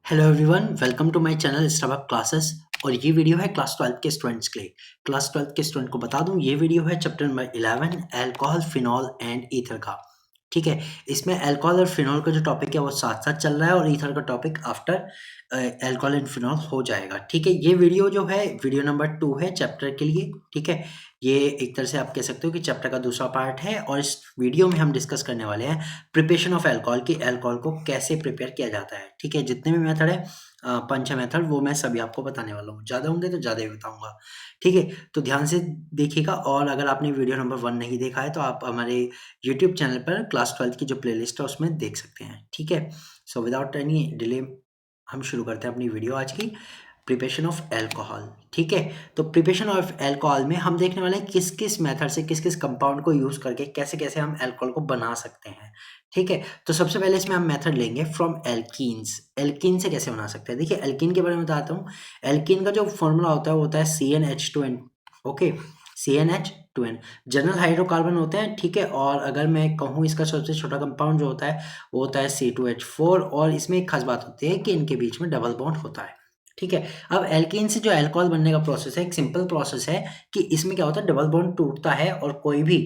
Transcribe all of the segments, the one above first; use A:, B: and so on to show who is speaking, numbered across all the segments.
A: Hello everyone, welcome to my channel Starbuck classes. और ये video है क्लास 12 के स्टूडेंट्स के लिए। क्लास 12 के स्टूडेंट को बता दूं, ये वीडियो है chapter number 11 alcohol, phenol and ether का। ठीक है, इसमें अल्कोहल और फिनॉल का जो टॉपिक है वो साथ साथ चल रहा है और ईथर का topic after alcohol and phenol हो जाएगा। ठीक है, ये वीडियो जो है वीडियो नंबर 2 है चैप्टर के लिए। ठीक है, ये एक तरह से आप कह सकते हो कि चैप्टर का दूसरा पार्ट है और इस वीडियो में हम डिस्कस करने वाले हैं प्रिपरेशन ऑफ अल्कोहल, कि अल्कोहल को कैसे प्रिपेयर किया जाता है। ठीक है, जितने भी मेथड है, 5-6 मेथड, वो मैं सभी आपको बताने वाला हूँ। ज़्यादा होंगे तो ज़्यादा ही बताऊँगा। ठीक है, तो ध्यान से देखिएगा। और अगर आपने वीडियो नंबर 1 नहीं देखा है तो आप हमारे यूट्यूब चैनल पर क्लास 12 की जो प्लेलिस्ट है उसमें देख सकते हैं। ठीक है, सो विदाउट एनी डिले हम शुरू करते हैं अपनी वीडियो आज की, प्रिपरेशन ऑफ अल्कोहल। ठीक है, तो प्रिपरेशन ऑफ अल्कोहल में हम देखने वाले हैं किस किस मेथड से, किस किस कंपाउंड को यूज़ करके कैसे कैसे हम अल्कोहल को बना सकते हैं। ठीक है, तो सबसे पहले इसमें हम मेथड लेंगे फ्रॉम एल्कीन्स। एल्कीन से कैसे बना सकते हैं, देखिए एल्कीन के बारे में बताता हूँ। एल्कीन का जो फॉर्मूला होता है वो होता है CnH2n। Okay, CnH2n general hydrocarbon होते हैं। ठीक है, और अगर मैं कहूँ इसका सबसे छोटा कंपाउंड जो होता है वो होता है C2H4। और इसमें एक खास बात होती है कि इनके बीच में डबल बॉन्ड होता है। ठीक है, अब एल्कीन से जो अल्कोहल बनने का प्रोसेस है, एक सिंपल प्रोसेस है कि इसमें क्या होता है, डबल बॉन्ड टूटता है और कोई भी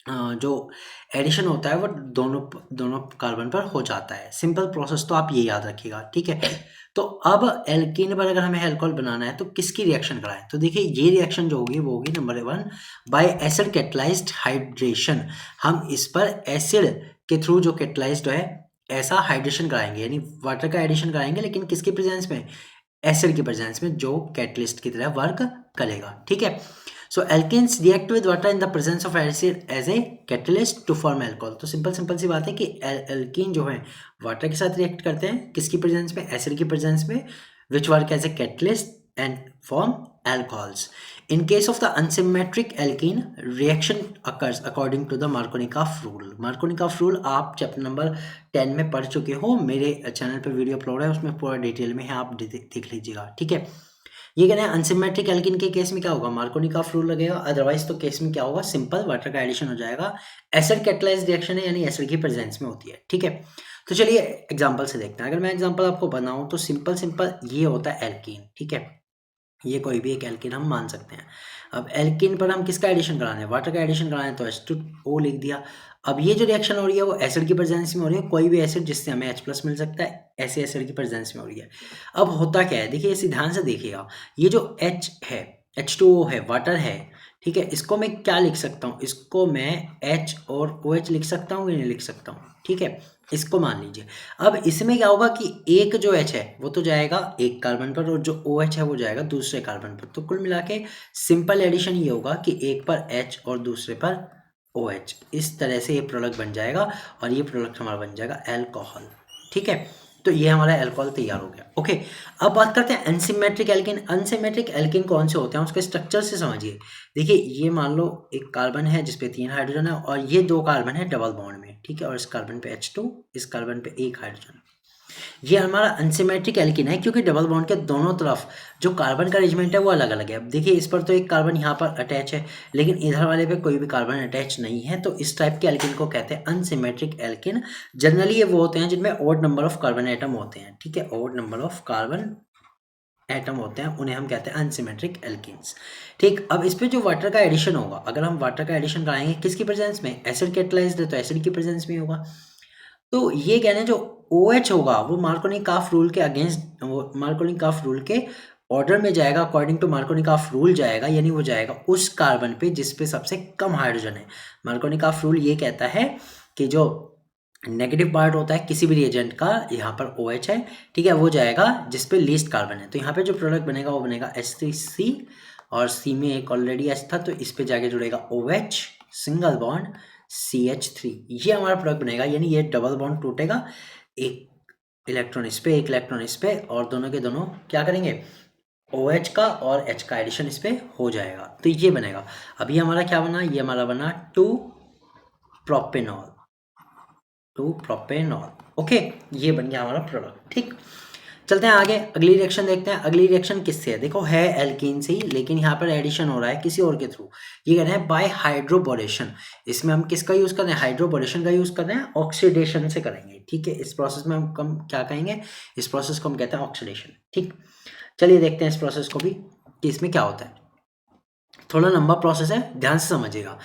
A: जो एडिशन होता है वो दोनों दोनों कार्बन पर हो जाता है। सिंपल प्रोसेस, तो आप ये याद रखिएगा। ठीक है, तो अब एल्कीन पर अगर हमें अल्कोहल बनाना है तो किसकी रिएक्शन कराएं, तो देखिए ये रिएक्शन जो होगी वो होगी number 1 bye acid catalysed hydration. हम इस पर एसिड के थ्रू जो कैटलाइज्ड है ऐसा हाइड्रेशन कराएंगे, यानी वाटर का एडिशन कराएंगे, लेकिन किसके प्रेजेंस में, एसिड के प्रेजेंस में, जो कैटलिस्ट की तरह वर्क करेगा। ठीक है, so alkenes react with water in the presence of acid as a catalyst to form alcohol. तो सिंपल सिंपल सी बात है कि एल्कीन जो है वाटर के साथ रिएक्ट करते हैं, किसकी प्रेजेंस में, एसिड की प्रेजेंस में, which work as a catalyst and form alcohols. In case of the unsymmetric alkene, reaction occurs according to the Markovnikov rule. Markovnikov rule आप चैप्टर नंबर 10 में पढ़ चुके हो, मेरे चैनल पर वीडियो अपलोड है, उसमें पूरा डिटेल में है, आप देख लीजिएगा। ठीक है, ये कहना है अनसिमेट्रिक एल्कीन के केस में क्या होगा, मार्कोनिकॉफ रूल लगेगा। अदरवाइज तो केस में क्या होगा, सिंपल वाटर का एडिशन हो जाएगा। एसिड कैटलाइज्ड रिएक्शन है, यानी एसिड की प्रेजेंस में होती है। ठीक है, तो चलिए एग्जांपल से देखते हैं। अगर मैं एग्जांपल आपको बनाऊं तो सिंपल सिंपल ये होता है एल्कीन। ठीक है, ये कोई भी एक एल्कीन हम मान सकते हैं। अब एल्कीन पर हम किसका एडिशन कराना है, वाटर का एडिशन कराना है, तो H2O लिख दिया। अब ये जो रिएक्शन हो रही है वो एसिड की प्रेजेंस में हो रही है, कोई भी एसिड जिससे हमें H+ मिल सकता है, ऐसे एसिड की प्रेजेंस में हो रही है। अब होता क्या है, देखिए इसे ध्यान से देखिएगा। ये जो H है, H2O है, वाटर है। ठीक है, इसको मैं क्या लिख सकता हूँ, इसको मैं H और OH लिख सकता हूँ कि नहीं लिख सकता हूँ। ठीक है, इसको मान लीजिए। अब इसमें क्या होगा कि एक जो H है वो तो जाएगा एक कार्बन पर और जो OH है वो जाएगा दूसरे कार्बन पर। तो कुल मिला के सिंपल एडिशन ये होगा कि एक पर H और दूसरे पर OH। इस तरह से ये प्रोडक्ट बन जाएगा और ये प्रोडक्ट हमारा बन जाएगा अल्कोहल। ठीक है, तो ये हमारा अल्कोहल तैयार हो गया। ओके, अब बात करते हैं अनसिमेट्रिक एल्कीन। अनसिमेट्रिक एल्कीन कौन से होते हैं उसके स्ट्रक्चर से समझिए। देखिए ये मान लो एक कार्बन है जिसपे 3 हाइड्रोजन है और ये 2 कार्बन है डबल बॉन्ड में। ठीक है, और इस कार्बन पे H2, इस कार्बन पे 1 हाइड्रोजन। ये हमारा अनसिमेट्रिक एल्कीन है क्योंकि डबल बॉन्ड के दोनों तरफ जो कार्बन का अरेंजमेंट है वो अलग अलग है। अब देखिए इस पर तो एक कार्बन यहाँ पर अटैच है, लेकिन इधर वाले पे कोई भी कार्बन अटैच नहीं है, तो इस टाइप के एल्कीन को कहते हैं अनसिमेट्रिक एल्कीन। जनरली ये वो होते हैं जिनमें odd number of carbon atom होते हैं। ठीक है, odd number of carbon atom होते हैं, उन्हें हम कहते हैं अनसिमेट्रिक एल्कीन्स। ठीक, अब इस पे जो वाटर का एडिशन होगा, अगर हम वाटर का एडिशन कराएंगे किसकी प्रेजेंस में, एसिड कैटलाइज्ड है तो एसिड की प्रेजेंस में होगा। तो ये कहना है जो OH होगा वो मार्कोनिकॉफ रूल के अगेंस्ट, वो मार्कोनिकॉफ रूल के ऑर्डर में जाएगा, अकॉर्डिंग टू मार्कोनिकॉफ रूल जाएगा, यानी वो जाएगा उस कार्बन पे जिस पे सबसे कम हाइड्रोजन है। मार्कोनिकॉफ रूल ये कहता है कि जो नेगेटिव पार्ट होता है किसी भी रिएजेंट का, यहाँ पर OH है, ठीक है, वो जाएगा जिस पे लीस्ट कार्बन है। तो यहाँ पे जो प्रोडक्ट बनेगा वो बनेगा H3C, और C में एक ऑलरेडी H था तो इस पे जाके जुड़ेगा OH, सिंगल बॉन्ड CH3। ये हमारा प्रोडक्ट बनेगा, यानी ये डबल बॉन्ड टूटेगा, एक इलेक्ट्रॉन इस पे, एक इलेक्ट्रॉन इस पे, और दोनों के दोनों क्या करेंगे, OH का और H का एडिशन इस पे हो जाएगा, तो ये बनेगा। अभी हमारा क्या बना, ये हमारा बना 2 प्रोपेनॉल। ओके, ये बन गया हमारा प्रोडक्ट। ठीक, चलते हैं आगे, अगली रिएक्शन देखते हैं। अगली रिएक्शन किससे है? देखो है एल्कीन से ही, लेकिन यहाँ पर एडिशन हो रहा है किसी और के थ्रू। ये कह रहे हैं बाय हाइड्रोबोरेशन। इसमें हम किसका यूज कर रहे हैं? हाइड्रोबोरेशन का यूज कर रहे हैं, ऑक्सीडेशन से करेंगे। ठीक है, इस प्रोसेस में हम क्या कहेंगे? इस प्रोसेस को हम कहते हैं ऑक्सीडेशन। ठीक, चलिए देखते हैं इस प्रोसेस को भी कि इसमें क्या होता है। थोड़ा लंबा प्रोसेस है, ध्यान से समझिएगा।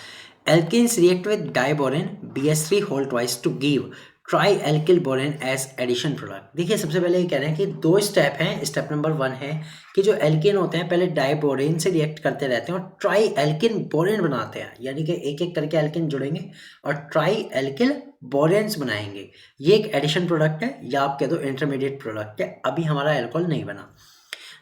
A: Alkenes react with diborane BH3 whole twice to give trialkyl borane as addition product. देखिए सबसे पहले ये कह रहे हैं कि 2 स्टेप हैं। स्टेप नंबर 1 है कि जो एल्केन होते हैं पहले डाइबोरेन से रिएक्ट करते रहते हैं और ट्राई एल्किल बोरेन बनाते हैं, यानी कि एक एक करके एल्केन जुड़ेंगे और ट्राई एल्किल बोरेन्स बनाएंगे। ये एक एडिशन प्रोडक्ट है या आप कह दो इंटरमीडिएट प्रोडक्ट है। अभी हमारा एल्कोहल नहीं बना।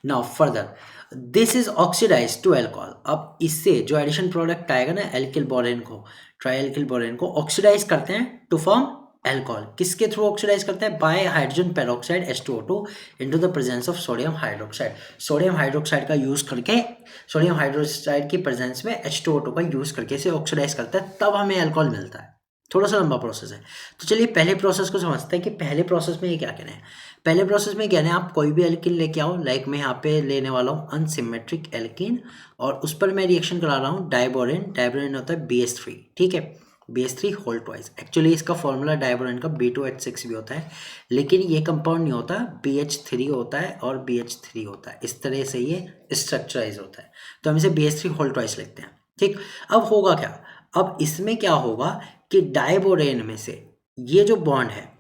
A: Now further this is oxidize to alcohol. अब इससे जो एडिशन प्रोडक्ट आएगा ना एल्किल बोरेन को, ट्राई एल्किल बोरेन को ऑक्सीडाइज करते हैं टू फॉर्म एल्कोहल। किसके थ्रू ऑक्सीडाइज करते हैं? By hydrogen peroxide H2O2 into the presence of sodium hydroxide. Sodium hydroxide का यूज करके, सोडियम हाइड्रोक्साइड की प्रेजेंस में H2O2 का यूज करके इसे ऑक्सीडाइज करता है, तब हमें एल्कोहल मिलता है। थोड़ा सा लंबा प्रोसेस है, तो चलिए पहले प्रोसेस को समझते हैं कि पहले प्रोसेस में ये क्या कह रहे हैं। पहले प्रोसेस में कह रहे हैं आप कोई भी एल्किन लेके आओ, लाइक मैं यहाँ पे लेने वाला हूँ अनसिमेट्रिक एल्किन और उस पर मैं रिएक्शन करा रहा हूँ डाइबोरेन। डाइबोरेन होता है BH3, ठीक है, BH3 होल ट्वाइस। एक्चुअली इसका फॉर्मूला डाइबोरेन का B2H6 भी होता है, लेकिन ये कंपाउंड नहीं होता, BH3 होता है और BH3 होता है। इस तरह से ये स्ट्रक्चराइज होता है, तो हम इसे BH3 होल ट्वाइस लिखते हैं। ठीक, अब होगा क्या? अब इसमें क्या होगा कि डाइबोरेन में से ये जो बॉन्ड है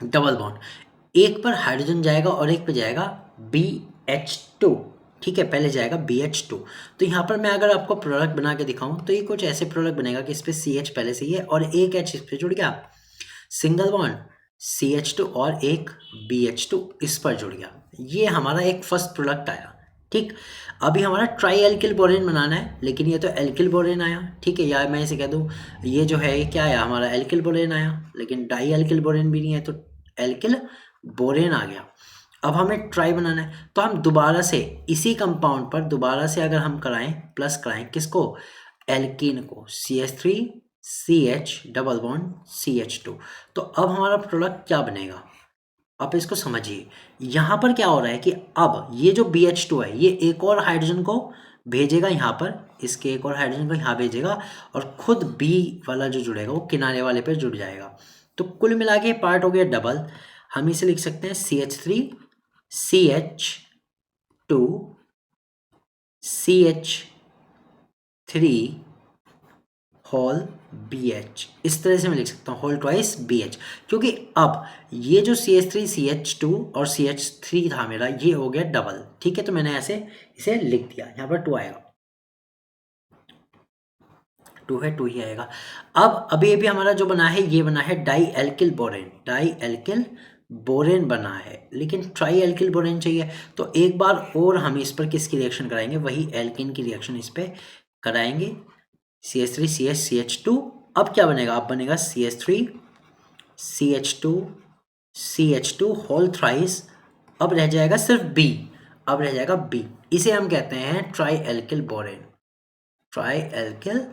A: डबल बॉन्ड, एक पर हाइड्रोजन जाएगा और एक पे जाएगा BH2। ठीक है, पहले जाएगा BH2। तो यहाँ पर मैं अगर आपको प्रोडक्ट बना के दिखाऊं तो ये कुछ ऐसे प्रोडक्ट बनेगा कि इस पे CH पहले से ही है और एक H इस पे जुड़ गया, सिंगल बॉन्ड CH2 और एक BH2 इस पर जुड़ गया। ये हमारा एक फर्स्ट प्रोडक्ट आया। ठीक, अभी हमारा ट्राई एल्किल बोरेन बनाना है, लेकिन ये तो एल्किल बोरेन आया। ठीक है, या मैं इसे कह दूं ये जो है क्या आया? हमारा एल्किल बोरेन आया, लेकिन डाई एल्किल बोरेन भी नहीं है, तो एल्किल बोरेन आ गया। अब हमें ट्राई बनाना है, तो हम दोबारा से इसी कंपाउंड पर दोबारा से अगर हम कराएं, प्लस कराएं किसको? एल्कीन को, CH3 CH double bond CH2। तो अब हमारा प्रोडक्ट क्या बनेगा? आप इसको समझिए, यहाँ पर क्या हो रहा है कि अब ये जो BH2 है ये एक और हाइड्रोजन को भेजेगा यहाँ पर, इसके एक और हाइड्रोजन को यहाँ भेजेगा और खुद B वाला जो जुड़ेगा वो किनारे वाले पे जुड़ जाएगा। तो कुल मिला के पार्ट हो गया डबल। हम इसे लिख सकते हैं CH3 CH2 CH3 whole BH। इस तरह से मैं लिख सकता हूँ होल ट्वाइस BH, क्योंकि अब ये जो CH3 CH2 और CH3 था मेरा, ये हो गया डबल। ठीक है, तो मैंने ऐसे इसे लिख दिया, यहाँ पर 2 आएगा, 2 है 2 ही आएगा। अब अभी अभी हमारा जो बना है ये बना है dialkyl borane. Dialkyl borane बना है, लेकिन ट्राई एल्किल बोरेन चाहिए, तो एक बार और हम इस पर किसकी रिएक्शन कराएंगे? वही एल्किन की रिएक्शन इस पर कराएंगे, CH3 CH CH2। अब क्या बनेगा? अब बनेगा CH3 CH2 CH2 whole thrice. अब रह जाएगा सिर्फ B, अब रह जाएगा B। इसे हम कहते हैं try alkyl borane. Try alkyl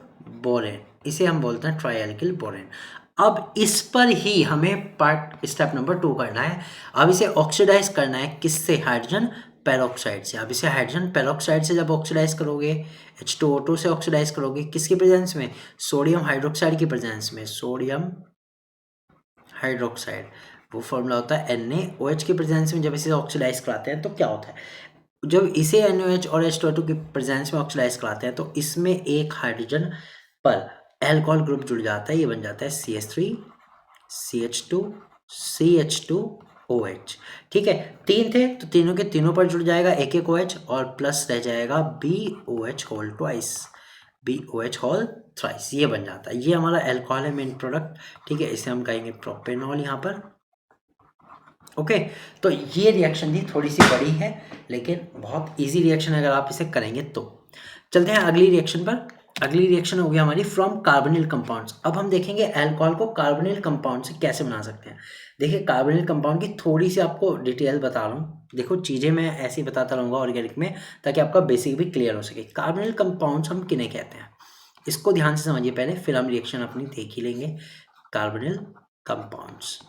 A: borane, इसे हम बोलते हैं ट्राई एल्किल बोरेन। अब इस पर ही हमें पार्ट स्टेप नंबर 2 करना है। अब इसे ऑक्सीडाइज करना है, किससे? हाइड्रोजन पेरोक्साइड से। अब इसे हाइड्रोजन पेरोक्साइड से जब ऑक्सीडाइज करोगे, H2O2 से ऑक्सीडाइज करोगे, किसकी प्रेजेंस में? सोडियम हाइड्रोक्साइड की प्रेजेंस में। सोडियम हाइड्रोक्साइड, वो फॉर्मूला होता है NaOH की प्रेजेंस में। जब इसे ऑक्सीडाइज कराते हैं तो क्या होता है? जब इसे NaOH और H2O2 की प्रेजेंस में ऑक्सीडाइज कराते हैं तो इसमें एक हाइड्रोजन पर एल्कोहल ग्रुप जुड़ जाता है, ये बन जाता है CH3 CH2 CH2OH। ठीक है, 3 थे तो तीनों के तीनों पर जुड़ जाएगा एक एक OH और प्लस रह जाएगा BOH whole twice, BOH whole thrice, ये बन जाता है। ये हमारा एल्कोहल है, मेन प्रोडक्ट। ठीक है, इसे हम कहेंगे प्रोपेनॉल यहाँ पर। ओके, तो ये रिएक्शन थी, थोड़ी सी बड़ी है लेकिन बहुत इजी रिएक्शन है अगर आप इसे करेंगे तो। चलते हैं अगली रिएक्शन पर। अगली रिएक्शन हो गई हमारी फ्रॉम कार्बोनिल कंपाउंड्स। अब हम देखेंगे अल्कोहल को कार्बोनिल कंपाउंड से कैसे बना सकते हैं। देखिए कार्बोनिल कंपाउंड की थोड़ी सी आपको डिटेल बता रहा हूँ। देखो चीज़ें मैं ऐसे ही बताता रहूँगा ऑर्गेनिक में, ताकि आपका बेसिक भी क्लियर हो सके। कार्बोनिल कंपाउंड्स हम किन्हें कहते हैं, इसको ध्यान से समझिए पहले, फिर हम रिएक्शन अपनी देख ही लेंगे। कार्बोनिल कंपाउंड्स,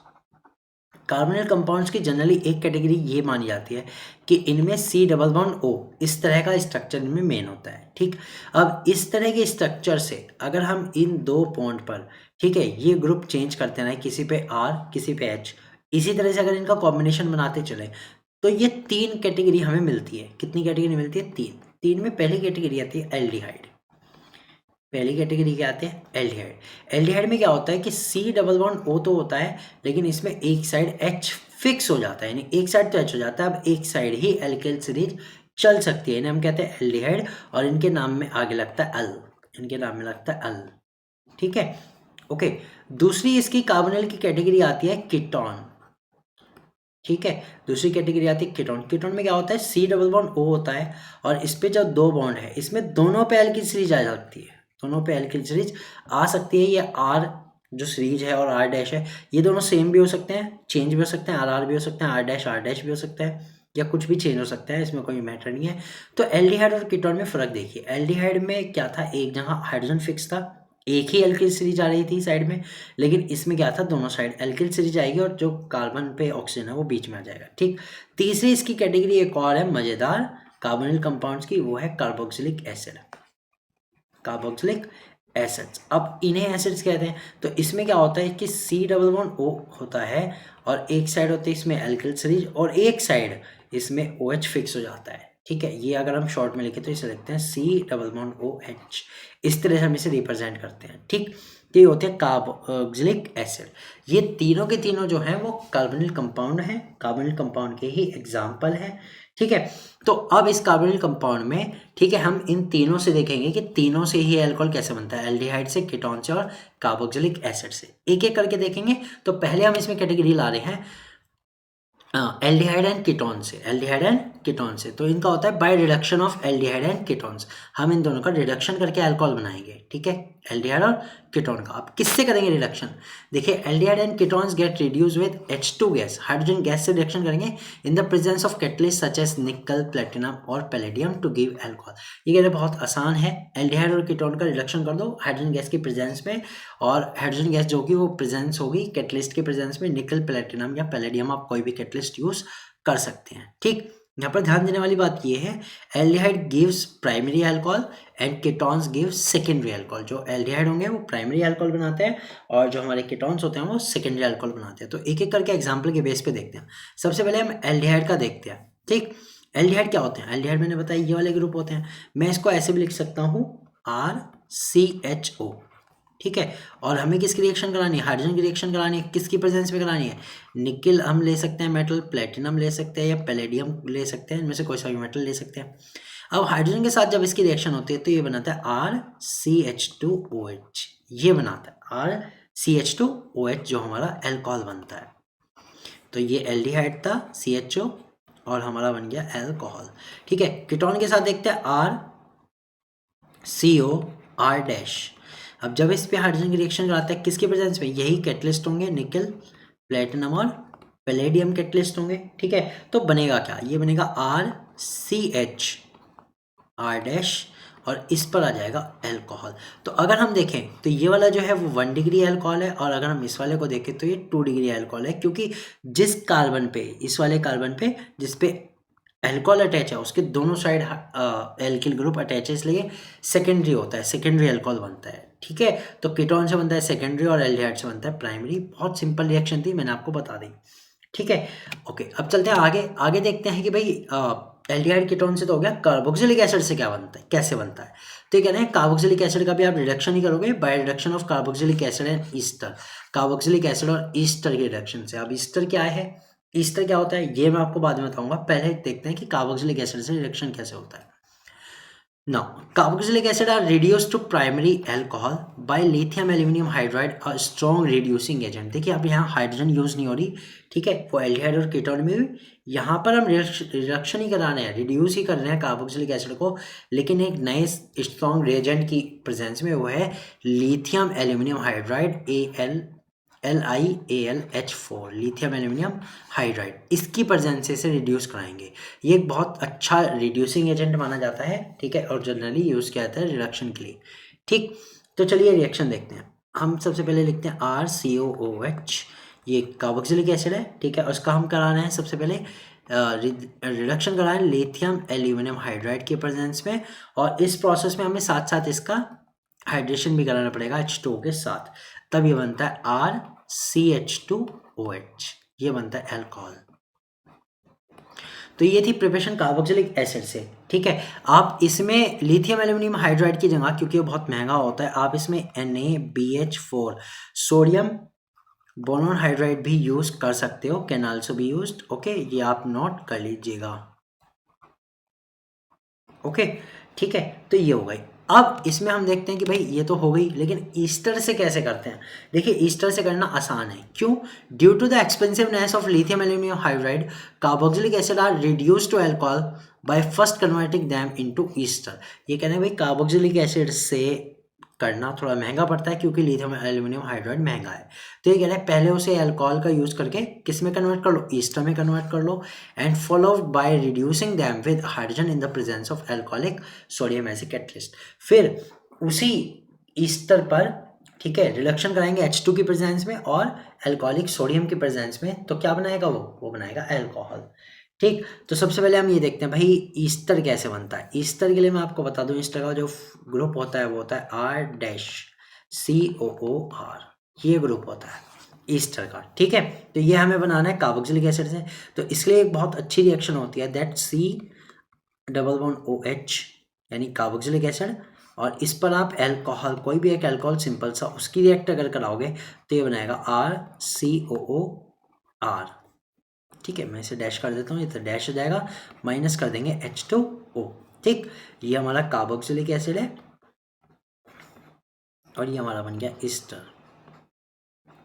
A: कार्बोनिल कंपाउंड्स की जनरली एक कैटेगरी ये मानी जाती है कि इनमें C डबल बॉन्ड O इस तरह का स्ट्रक्चर इनमें मेन होता है। ठीक, अब इस तरह के स्ट्रक्चर से अगर हम इन दो बॉन्ड पर, ठीक है, ये ग्रुप चेंज करते हैं, किसी पे R किसी पे H, इसी तरह से अगर इनका कॉम्बिनेशन बनाते चले तो ये 3 कैटेगरी हमें मिलती है। कितनी कैटेगरी मिलती है? 3। 3 में पहली कैटेगरी आती है एल्डिहाइड। पहली कैटेगरी क्या आती है? एल्डिहाइड। एल्डिहाइड में क्या होता है कि C डबल बॉन्ड O तो होता है, लेकिन इसमें एक साइड H फिक्स हो जाता है, यानी एक साइड तो H हो जाता है। अब एक साइड ही एल्किल सीरीज चल सकती है, इन्हें हम कहते हैं एल्डिहाइड, और इनके नाम में आगे लगता है अल, इनके नाम में लगता है अल। ठीक है, ओके। दूसरी इसकी कार्बोनिल की कैटेगरी आती है कीटोन। ठीक है, दूसरी कैटेगरी आती है कीटोन। कीटोन में क्या होता है? C डबल बॉन्ड O होता है, और इस पे जब दो बॉन्ड है, इसमें दोनों पे एल्किल सीरीज आ सकती है, दोनों पे एल्किल सीरीज आ सकती है। ये R जो सीरीज है और R डैश है, ये दोनों सेम भी हो सकते हैं, चेंज भी हो सकते हैं, RR भी हो सकते हैं, R डैश भी हो सकता है, या कुछ भी चेंज हो सकता है, इसमें कोई मैटर नहीं है। तो एल्डिहाइड और कीटोन में फ़र्क देखिए। एल्डिहाइड में क्या था? एक जगह हाइड्रोजन फिक्स था, एक ही एल्किल सीरीज आ रही थी साइड में, लेकिन इसमें क्या था? दोनों साइड एल्किल सीरीज आएगी और जो कार्बन पे ऑक्सीजन है वो बीच में आ जाएगा। ठीक, तीसरी इसकी कैटेगरी एक और है मज़ेदार कार्बोनिल कंपाउंड्स की, वो है कार्बोक्सिलिक एसिड। कार्बोक्सिलिक एसिड्स, अब इन्हें एसिड्स कहते हैं। तो इसमें क्या होता है कि C डबल बॉन्ड O होता है, और एक साइड होती है इसमें एल्किल सीरीज, और एक साइड इसमें OH फिक्स हो जाता है। ठीक है, ये अगर हम शॉर्ट में लिखें तो इसे लिखते हैं C डबल बॉन्ड OH, इस तरह से हम इसे रिप्रेजेंट करते हैं। ठीक, ये होते हैं कार्बोक्सिलिक एसिड। ये तीनों के तीनों जो हैं वो कार्बोनिल कंपाउंड हैं, कार्बोनिल कंपाउंड के ही एग्जाम्पल हैं। ठीक है, तो अब इस कार्बोनिल कंपाउंड में, ठीक है, हम इन तीनों से देखेंगे कि तीनों से ही अल्कोहल कैसे बनता है, एल्डिहाइड से, कीटोन से और कार्बोक्सिलिक एसिड से। एक एक करके देखेंगे। तो पहले हम इसमें कैटेगरी ला रहे हैं एल्डिहाइड एंड कीटोन से, एल्डिहाइड एंड कीटोन से। तो इनका होता है by reduction of aldehyde and ketones, हम इन दोनों का रिडक्शन करके अल्कोहल बनाएंगे। ठीक है, एल्डिहाइड और कीटोन का। अब किससे करेंगे रिडक्शन? देखिए, aldehyde and ketones get reduce with H2 gas, hydrogen gas से रिडक्शन करेंगे in the presence of catalyst such as nickel, platinum और पैलेडियम टू गिव अल्कोहल। ये कहते बहुत आसान है, एल्डिहाइड और कीटोन का रिडक्शन कर दो हाइड्रोजन गैस की प्रेजेंस में, और हाइड्रोजन गैस जो कि वो प्रेजेंस होगी कैटलिस्ट के प्रेजेंस में, निकल, प्लेटिनम या पैलेडियम, आप कोई भी कैटलिस्ट यूज कर सकते हैं। ठीक, यहाँ पर ध्यान देने वाली बात ये है, aldehyde gives primary alcohol and ketones gives secondary alcohol. जो एल्डिहाइड होंगे वो प्राइमरी अल्कोहल बनाते हैं, और जो हमारे कीटोन्स होते हैं वो सेकेंडरी अल्कोहल बनाते हैं। तो एक एक करके एग्जाम्पल के बेस पे देखते हैं। सबसे पहले हम एल्डिहाइड का देखते हैं। ठीक, एल्डिहाइड क्या होते हैं? एल्डिहाइड मैंने बताया ये वाले ग्रुप होते हैं। मैं इसको ऐसे भी लिख सकता हूँ RCHO। ठीक है, और हमें किसकी रिएक्शन करानी है? हाइड्रोजन की रिएक्शन करानी है। किसकी प्रेजेंस में करानी है? निकल हम ले सकते हैं मेटल, प्लेटिनम ले सकते हैं, या पैलेडियम ले सकते हैं, इनमें से कोई सा भी मेटल ले सकते हैं। अब हाइड्रोजन के साथ जब इसकी रिएक्शन होती है तो ये बनाता है RCH2OH, ये बनाता है RCH2OH, जो हमारा अल्कोहल बनता है। तो ये एल्डिहाइड था CHO, और हमारा बन गया अल्कोहल। ठीक है, कीटोन के साथ देखते हैं RCOR-। अब जब इस पे हाइड्रोजन की रिएक्शन कराता है किसके प्रेजेंस में? यही कैटलिस्ट होंगे, निकल, प्लेटिनम और पैलेडियम कैटलिस्ट होंगे। ठीक है, तो बनेगा क्या? ये बनेगा RCH और इस पर आ जाएगा अल्कोहल। तो अगर हम देखें तो ये वाला जो है वो 1 डिग्री अल्कोहल है, और अगर हम इस वाले को देखें तो ये 2 डिग्री अल्कोहल है, क्योंकि जिस कार्बन पे, इस वाले कार्बन पे जिस पे अल्कोहल अटैच है उसके दोनों साइड एल्किल ग्रुप अटैच है, इसलिए सेकेंडरी होता है, सेकेंडरी अल्कोहल बनता है। ठीक है, तो कीटोन से बनता है सेकेंडरी और एल्डिहाइड से बनता है प्राइमरी। बहुत सिंपल रिएक्शन थी, मैंने आपको बता दी। ठीक है, ओके। अब चलते हैं आगे। आगे देखते हैं कि भाई एल्डिहाइड कीटोन से तो हो गया, कार्बोक्सिलिक एसिड से क्या बनता है, कैसे बनता है? तो ये कहते हैं कार्बोक्सिलिक एसिड का भी आप रिडक्शन ही करोगे by reduction of carboxylic acid and Easter. Carboxylic acid और ईस्टर के रिडक्शन से। अब ईस्टर क्या है, ईस्टर क्या होता है, ये मैं आपको बाद में बताऊंगा। पहले देखते हैं कि कार्बोक्सिलिक एसिड से रिडक्शन कैसे होता है। Now, carboxylic acid are reduced to primary alcohol by lithium aluminum hydride, a strong reducing agent। देखिए अब यहाँ हाइड्रोजन यूज नहीं हो रही, ठीक है, वो एल्डिहाइड और कीटोन में भी। यहाँ पर हम रिडक्शन ही करा रहे हैं, रिड्यूस ही कर रहे हैं कार्बोक्सिलिक एसिड को, लेकिन एक नए स्ट्रॉन्ग रिएजेंट की प्रेजेंस में, वो है lithium aluminium hydride LiAlH4, lithium aluminium hydride. इसकी प्रेजेंस से रिड्यूस कराएंगे। ये एक बहुत अच्छा रिड्यूसिंग एजेंट माना जाता है। ठीक है, और जनरली यूज किया जाता है रिडक्शन के लिए। ठीक, तो चलिए रिएक्शन देखते हैं। हम सबसे पहले लिखते हैं RCOOH। ये कार्बोक्सिलिक एसिड है, ठीक है। उसका हम कराना है सबसे पहले रिडक्शन कराना है लिथियम एल्यूमिनियम हाइड्राइड के प्रेजेंस में, और इस प्रोसेस में हमें साथ साथ इसका हाइड्रेशन भी कराना पड़ेगा H2O के साथ, तब ये बनता है RCH2OH, ये बनता है अल्कोहल। तो ये थी प्रिपरेशन कार्बोक्सिलिक एसिड से, ठीक है। आप इसमें लिथियम एल्यूमिनियम हाइड्राइड की जगह, क्योंकि ये बहुत महंगा होता है, आप इसमें NaBH4 सोडियम बोरोन हाइड्राइड भी यूज कर सकते हो, can also be used, okay. ये आप नोट कर लीजिएगा, ओके, ठीक है। तो ये हो गई। अब इसमें हम देखते हैं कि भाई ये तो हो गई, लेकिन ईस्टर से कैसे करते हैं। देखिए ईस्टर से करना आसान है, क्यों? Due to the expensiveness of lithium aluminium hydride carboxylic acid are reduced to alcohol by first converting them into ester. ये कहने भाई कार्बोक्सिलिक एसिड से करना थोड़ा महंगा पड़ता है, क्योंकि लिथियम एल्यूमिनियम हाइड्राइड महंगा है। तो ये कह रहा है पहले उसे अल्कोहल का यूज करके किस में कन्वर्ट कर लो, ईस्टर में कन्वर्ट कर लो, and followed by reducing them with hydrogen in the presence of alcoholic sodium as a catalyst. फिर उसी ईस्टर पर, ठीक है, रिडक्शन कराएंगे H2 की प्रेजेंस में और अल्कोहलिक सोडियम की प्रेजेंस में, तो क्या बनाएगा वो बनाएगा अल्कोहल, ठीक। तो सबसे पहले हम ये देखते हैं भाई ईस्टर कैसे बनता है। ईस्टर के लिए मैं आपको बता दूं, ईस्टर का जो ग्रुप होता है वो होता है R-COOR, ये ग्रुप होता है ईस्टर का, ठीक है। तो ये हमें बनाना है कार्बोक्सिलिक एसिड से, तो इसलिए एक बहुत अच्छी रिएक्शन होती है, दैट C+OH यानी कार्बोक्सिलिक एसिड, और इस पर आप अल्कोहल, कोई भी एक अल्कोहल सिंपल सा, उसकी रिएक्ट अगर कराओगे तो ये बनाएगा RCOOR, ठीक है। मैं इसे डैश कर देता हूँ, ये तो डैश हो जाएगा, माइनस कर देंगे H2O, ठीक। ये हमारा कार्बोक्सिलिक एसिड है और ये हमारा बन गया ईस्टर,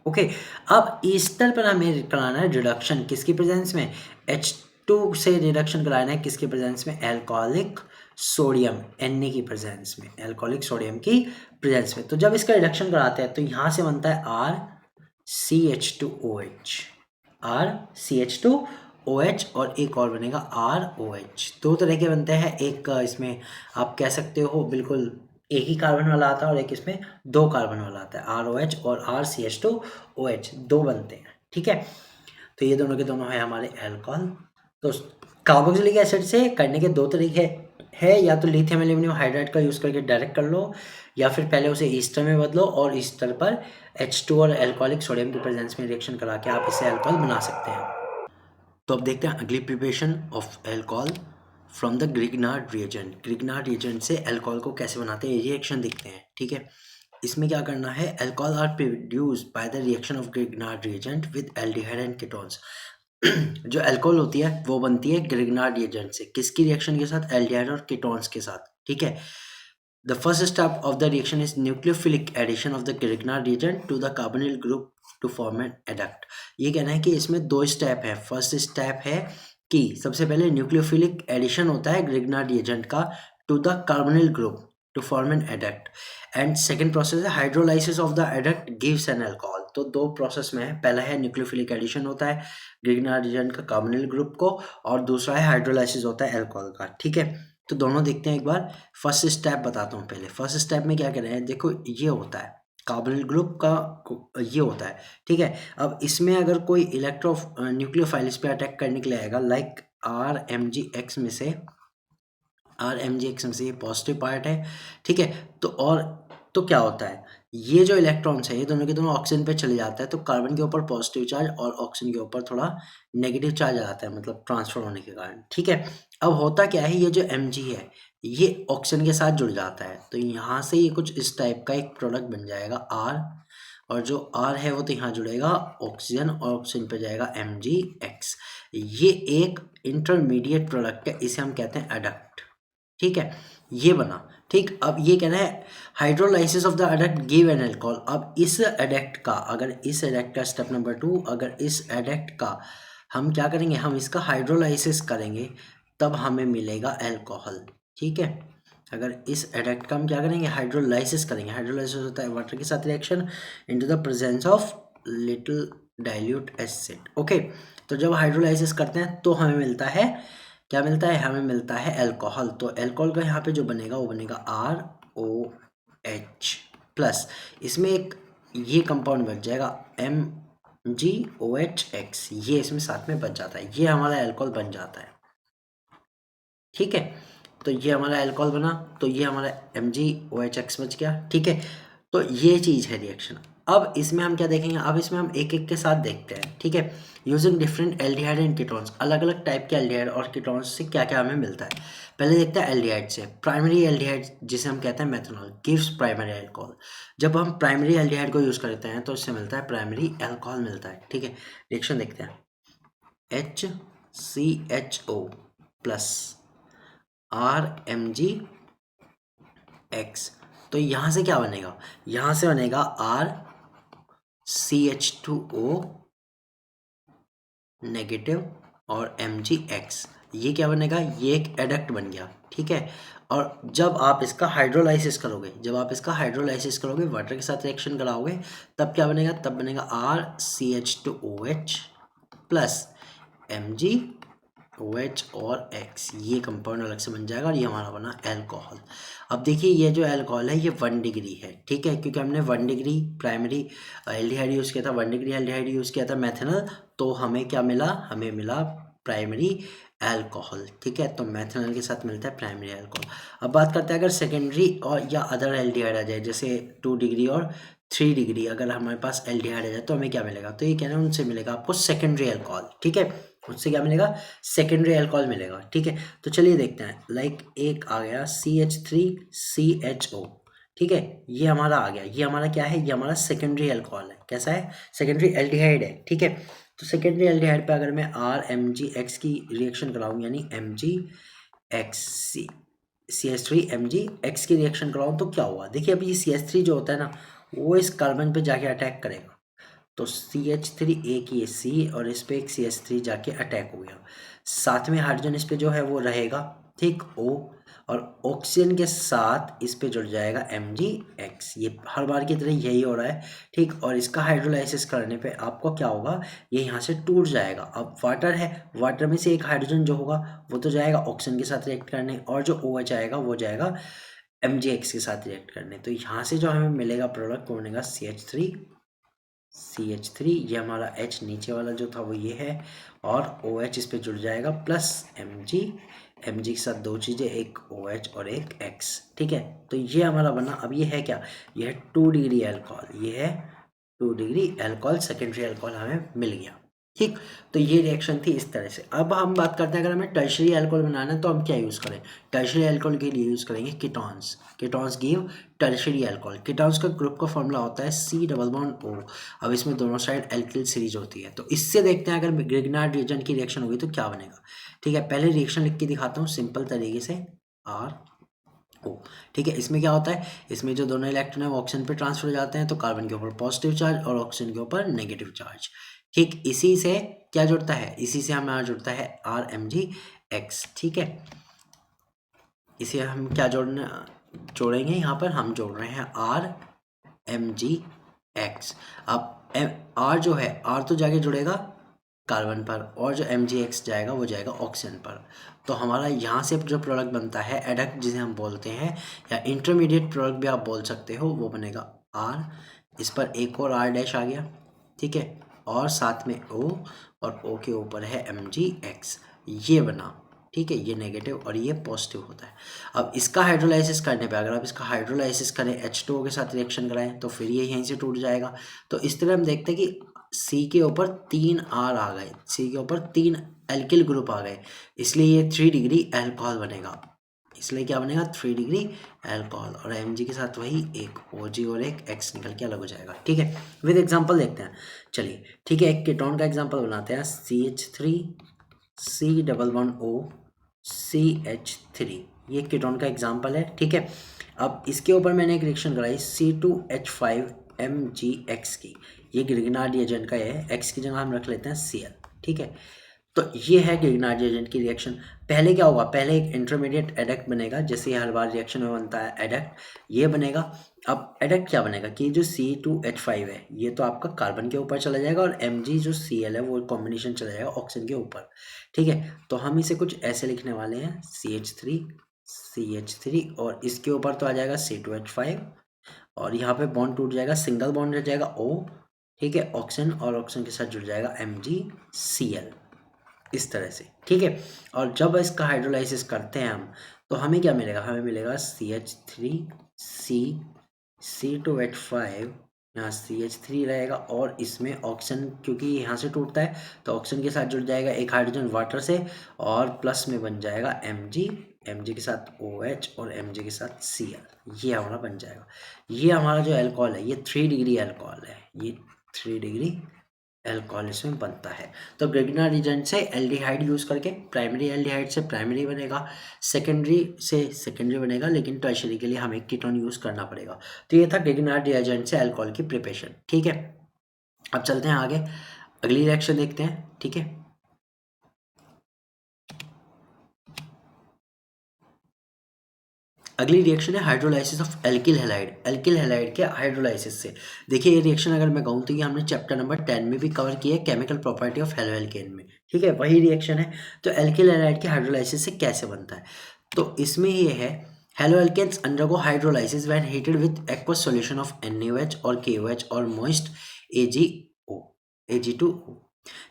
A: ओके। अब ईस्टर पर हमें कराना है रिडक्शन, किसकी प्रेजेंस में, H2 से रिडक्शन कराना है किसकी प्रेजेंस में, अल्कोहलिक सोडियम Na की प्रेजेंस में, अल्कोहलिक सोडियम की प्रेजेंस में। तो जब इसका रिडक्शन कराते हैं तो यहाँ से बनता है RCH2OH और एक और बनेगा ROH। दो तरह के बनते हैं, एक इसमें आप कह सकते हो बिल्कुल एक ही कार्बन वाला आता है और एक इसमें दो कार्बन वाला आता है, ROH और RCH2OH दो बनते हैं, ठीक है। तो ये दोनों के दोनों है हमारे अल्कोहल। तो कार्बोक्सिलिक एसिड से करने के दो तरीके है, या तो लिथियम एल्यूमिनियम हाइड्राइड का यूज़ करके डायरेक्ट कर लो, या फिर पहले उसे ईस्टर में बदलो और ईस्टर पर H2 और अल्कोहलिक सोडियम की प्रेजेंस में रिएक्शन करा के आप इसे अल्कोहल बना सकते हैं। तो अब देखते हैं अगली preparation of alcohol from the Grignard reagent. Grignard reagent से अल्कोहल को कैसे बनाते हैं, रिएक्शन देखते हैं, ठीक है। इसमें क्या करना है, alcohol are produced by the reaction of Grignard reagent with aldehyde and ketones. जो अल्कोहल होती है वो बनती है ग्रिग्नार्ड रिएजेंट से, किसकी रिएक्शन के साथ, एल्डिहाइड और कीटोन्स के साथ, ठीक है। The first step of the reaction is nucleophilic addition of the Grignard reagent to the carbonyl group to form an adduct। ये कहना है कि इसमें दो स्टेप है। फर्स्ट स्टेप है कि सबसे पहले न्यूक्लियोफिलिक एडिशन होता है ग्रिग्नार्ड रिएजेंट का to the carbonyl group to form an adduct, and second process है hydrolysis of the adduct gives an alcohol. तो दो प्रोसेस में है, पहला है न्यूक्लियोफिलिक एडिशन होता है ग्रिग्नार्ड रिएजेंट का कार्बोनिल ग्रुप को, और दूसरा है हाइड्रोलाइसिस होता है अल्कोहल का, ठीक है। तो दोनों देखते हैं एक बार। फर्स्ट स्टेप बताता हूँ पहले। फर्स्ट स्टेप में क्या कर रहे हैं, देखो ये होता है कार्बोनिल ग्रुप का, ये होता है, ठीक है। अब इसमें अगर कोई इलेक्ट्रो न्यूक्लियोफाइल इस पे अटैक करने के लिए आएगा, लाइक RMgX में से, RMgX में से ये पॉजिटिव पार्ट है, ठीक है। तो और तो क्या होता है, ये जो इलेक्ट्रॉन्स है ये दोनों के दोनों ऑक्सीजन पे चले जाता है, तो कार्बन के ऊपर पॉजिटिव चार्ज और ऑक्सीजन के ऊपर थोड़ा नेगेटिव चार्ज आ जाता है, मतलब ट्रांसफर होने के कारण, ठीक है। अब होता क्या है, ये जो Mg है ये ऑक्सीजन के साथ जुड़ जाता है, तो यहाँ से ये कुछ इस टाइप का एक प्रोडक्ट बन जाएगा R, और जो R है वो तो यहाँ जुड़ेगा ऑक्सीजन और ऑक्सीजन पे जाएगा MgX। ये एक इंटरमीडिएट प्रोडक्ट है, इसे हम कहते हैं एडक्ट, ठीक है। ये बना, ठीक। अब ये कहना है hydrolysis of the adduct give an alcohol. अब इस एडक्ट का, अगर इस एडक्ट का स्टेप नंबर 2, अगर इस एडक्ट का हम क्या करेंगे, हम इसका हाइड्रोलाइसिस करेंगे, तब हमें मिलेगा अल्कोहल, ठीक है। अगर इस एडक्ट का हम क्या करेंगे, हाइड्रोलाइसिस करेंगे। हाइड्रोलाइसिस होता है वाटर के साथ reaction into the presence of little dilute acid, okay. तो जब हाइड्रोलाइसिस करते हैं तो हमें मिलता है, क्या मिलता है, हमें मिलता है अल्कोहल। तो अल्कोहल का यहाँ पे जो बनेगा वो बनेगा ROH प्लस, इसमें एक ये कंपाउंड बच जाएगा MgOH ये इसमें साथ में बच जाता है, ये हमारा अल्कोहल बन जाता है। ठीक है, तो ये हमारा अल्कोहल बना, तो ये हमारा MgOH बच गया। ठीक है, तो ये चीज़ है रिएक्शन। अब इसमें हम क्या देखेंगे, अब इसमें हम एक एक के साथ देखते हैं। ठीक है, using different aldehyde and ketones, अलग अलग टाइप के एल्डिहाइड और कीटोन्स से क्या क्या हमें मिलता है। पहले देखते हैं एल्डिहाइड से। प्राइमरी एल्डिहाइड जिसे हम कहते हैं मेथनॉल गिव्स प्राइमरी अल्कोहल। जब हम प्राइमरी एल्डिहाइड को यूज़ करते हैं तो इससे मिलता है प्राइमरी अल्कोहल मिलता है। ठीक है, रिएक्शन देखते हैं। HCHO प्लस RMgX, तो यहाँ से क्या बनेगा, यहाँ से बनेगा RCH2O नेगेटिव और MgX, ये क्या बनेगा, ये एक एडक्ट बन गया। ठीक है, और जब आप इसका हाइड्रोलाइसिस करोगे, जब आप इसका हाइड्रोलाइसिस करोगे, वाटर के साथ रिएक्शन कराओगे, तब क्या बनेगा, तब बनेगा RCH2OH प्लस MgOH और X, ये कंपाउंड अलग से बन जाएगा और ये हमारा बना अल्कोहल। अब देखिए ये जो अल्कोहल है ये 1 डिग्री है। ठीक है, क्योंकि हमने 1 डिग्री प्राइमरी एल्डिहाइड यूज़ किया था, 1 डिग्री एल्डिहाइड यूज़ किया था मेथनॉल, तो हमें क्या मिला, हमें मिला प्राइमरी अल्कोहल। ठीक है, तो मेथनॉल के साथ मिलता है प्राइमरी अल्कोहल। अब बात करते हैं अगर सेकेंडरी और या अदर एल्डिहाइड आ जाए, जैसे 2 डिग्री और 3 डिग्री अगर हमारे पास एल्डिहाइड आ जाए तो हमें क्या मिलेगा, तो ये कहना है उनसे मिलेगा आपको सेकेंडरी अल्कोहल। ठीक है, उससे क्या मिलेगा, सेकेंडरी अल्कोहल मिलेगा। ठीक है, तो चलिए देखते हैं। लाइक एक आ गया CH3CHO। ठीक है, ये हमारा आ गया, ये हमारा क्या है, ये हमारा सेकेंडरी अल्कोहल है। कैसा है, सेकेंडरी एल्डिहाइड है। ठीक है, तो सेकेंडरी एल्डिहाइड पे अगर मैं RMgX की रिएक्शन कराऊँ, यानी MgX CH3MgX की रिएक्शन कराऊँ तो क्या हुआ, देखिए अभी ये CH3 जो होता है ना, वो इस कार्बन पे जाके अटैक करेगा, तो CH3 एक ये C और इस पे एक CH3 जाके अटैक हो गया, साथ में हाइड्रोजन इस पे जो है वो रहेगा, ठीक O, और ऑक्सीजन के साथ इस पे जुड़ जाएगा MgX। ये हर बार की तरह यही हो रहा है। ठीक, और इसका हाइड्रोलाइसिस करने पे आपको क्या होगा, ये यहाँ से टूट जाएगा। अब वाटर है, वाटर में से एक हाइड्रोजन जो होगा वो तो जाएगा ऑक्सीजन के साथ रिएक्ट करने, और जो OH आएगा वो जाएगा MgX के साथ रिएक्ट करने। तो यहाँ से जो हमें मिलेगा प्रोडक्ट वो बनेगा CH3, ये हमारा H नीचे वाला जो था वो ये है, और OH इस पे जुड़ जाएगा प्लस MG के साथ दो चीज़ें, एक OH और एक X। ठीक है, तो ये हमारा बना। अब ये है क्या, ये है 2 डिग्री अल्कोहल, ये है 2 डिग्री अल्कोहल, सेकेंडरी अल्कोहल हमें मिल गया। ठीक, तो ये रिएक्शन थी इस तरह से। अब हम बात करते हैं अगर हमें टर्शियरी अल्कोहल बनाना है तो हम क्या यूज़ करें, टर्शियरी अल्कोहल के लिए यूज़ करेंगे ketones. Ketones give tertiary alcohol. Ketones का ग्रुप का फॉर्मूला होता है C डबल बॉन्ड O। अब इसमें दोनों साइड एल्किल सीरीज होती है, तो इससे देखते हैं अगर ग्रिग्नार्ड रिएजेंट की रिएक्शन होगी तो क्या बनेगा। ठीक है, पहले रिएक्शन लिख के दिखाता हूँ सिंपल तरीके से, R O। ठीक है, इसमें क्या होता है, इसमें जो दोनों इलेक्ट्रॉन है वो ऑक्सीजन पे ट्रांसफर हो जाते हैं, तो कार्बन के ऊपर पॉजिटिव चार्ज और ऑक्सीजन के ऊपर नेगेटिव चार्ज। ठीक, इसी से क्या जुड़ता है, इसी से हमारा जुड़ता है RMgX। ठीक है, इसे हम क्या जोड़ेंगे, यहाँ पर हम जोड़ रहे हैं RMgX। अब R जो है, R तो जाके जुड़ेगा कार्बन पर, और जो MgX जाएगा वो जाएगा ऑक्सीजन पर। तो हमारा यहाँ से जो प्रोडक्ट बनता है एडक्ट जिसे हम बोलते हैं, या इंटरमीडिएट प्रोडक्ट भी आप बोल सकते हो, वो बनेगा R। इस पर एक और R डैश आ गया। ठीक है, और साथ में O, और O के ऊपर है MgX, ये बना। ठीक है, ये नेगेटिव और ये पॉजिटिव होता है। अब इसका हाइड्रोलाइसिस करने पे, अगर आप इसका हाइड्रोलाइसिस करें H2O के साथ रिएक्शन कराएं तो फिर ये यहीं से टूट जाएगा। तो इस तरह हम देखते हैं कि C के ऊपर 3 R आ गए, C के ऊपर 3 एल्किल ग्रुप आ गए, इसलिए ये 3 डिग्री अल्कोहल बनेगा। इसलिए क्या बनेगा, 3 डिग्री अल्कोहल, और Mg के साथ वही एक OG और एक X निकल के अलग हो जाएगा। ठीक है, विद एग्जांपल देखते हैं। चलिए ठीक है, एक कीटोन का एग्जांपल बनाते हैं, CH3 C double bond O CH3, ये कीटोन का एग्जांपल है। ठीक है, अब इसके ऊपर मैंने एक रिएक्शन कराई C2H5MgX की, ये ग्रिग्नार्ड रिएजेंट का है, X की जगह हम रख लेते हैं Cl। ठीक है, तो ये है ग्रिग्नार्ड रिएजेंट की रिएक्शन। पहले क्या होगा, पहले एक इंटरमीडिएट एडक्ट बनेगा, जैसे हर बार रिएक्शन में बनता है एडक्ट, ये बनेगा। अब एडक्ट क्या बनेगा कि जो C2H5 है ये तो आपका कार्बन के ऊपर चला जाएगा, और Mg जो Cl है वो कॉम्बिनेशन चला जाएगा ऑक्सीजन के ऊपर। ठीक है, तो हम इसे कुछ ऐसे लिखने वाले हैं, CH3 और इसके ऊपर तो आ जाएगा C2H5, और यहाँ पे बॉन्ड टूट जाएगा, सिंगल बॉन्ड रह जाएगा O। ठीक है, ऑक्सीजन और ऑक्सीजन के साथ जुड़ जाएगा MgCl, इस तरह से। ठीक है, और जब इसका हाइड्रोलाइसिस करते हैं हम, तो हमें क्या मिलेगा, हमें मिलेगा CH3C2H5, यहाँ CH3 रहेगा और इसमें ऑक्सीजन, क्योंकि यहाँ से टूटता है तो ऑक्सीजन के साथ जुड़ जाएगा एक हाइड्रोजन वाटर से, और प्लस में बन जाएगा Mg के साथ OH और Mg के साथ Cl, ये हमारा बन जाएगा। ये हमारा जो अल्कोहल है, ये 3 डिग्री अल्कोहल है, ये 3 डिग्री अल्कोहल इसमें बनता है। तो ग्रेगनार रिएजेंट से एल्डिहाइड यूज करके, प्राइमरी एल्डिहाइड से प्राइमरी बनेगा, सेकेंडरी से सेकेंडरी बनेगा, लेकिन टर्शियरी के लिए हमें कीटोन यूज करना पड़ेगा। तो ये था ग्रेगनार रिएजेंट से अल्कोहल की प्रिपरेशन। ठीक है, अब चलते हैं आगे, अगली रिएक्शन देखते हैं। ठीक है, अगली रिएक्शन है hydrolysis of alkyl halide, alkyl halide के हाइड्रोलाइसिस से। देखिए ये रिएक्शन अगर मैं कहूँ तो ये हमने चैप्टर नंबर 10 में भी कवर किया है, केमिकल प्रॉपर्टी ऑफ हेलोएल्केन में। ठीक है, वही रिएक्शन है। तो एल्किल हैलाइड के हाइड्रोलाइसिस से कैसे बनता है, तो इसमें ये है, haloalkanes undergo hydrolysis when heated with aqueous solution of NaOH और KOH और मॉइस्ट Ag2O।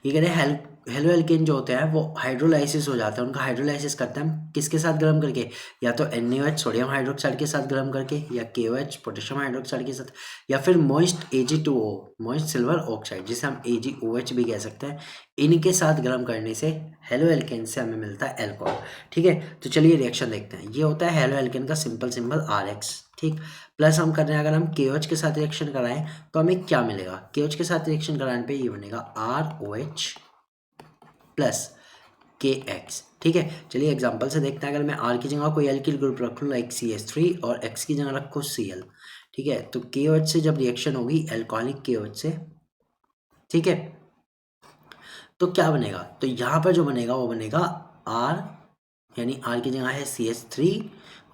A: ये कह रहे हैं हेलो एल्केन जो होते हैं वो हाइड्रोलाइसिस हो जाते हैं, उनका हाइड्रोलाइसिस करते हैं हम किसके साथ गर्म करके, या तो NaOH सोडियम हाइड्रोक्साइड के साथ गर्म करके, या KOH पोटेशियम हाइड्रोक्साइड के साथ, या फिर moist Ag2O moist silver oxide जिसे हम AgOH भी कह सकते हैं, इनके साथ गर्म करने से हेलो एल्केन से हमें मिलता है अल्कोहल। ठीक है, तो चलिए रिएक्शन देखते हैं। ये होता है हेलो एल्केन का सिंपल सिंबल RX। ठीक, प्लस हम कर रहे हैं, अगर हम KOH के साथ रिएक्शन कराएं तो हमें क्या मिलेगा, KOH के साथ रिएक्शन कराने पे ये बनेगा ROH प्लस KX। ठीक है, चलिए एग्जांपल से देखते हैं। अगर मैं R की जगह कोई एल्किल ग्रुप रख लूँ लाइक CH3 और X की जगह रखूँ Cl, ठीक है, तो KOH से जब रिएक्शन होगी एल्कोहलिक KOH से, ठीक है, तो क्या बनेगा, तो यहाँ पर जो बनेगा वो बनेगा R, यानी R की जगह है CH3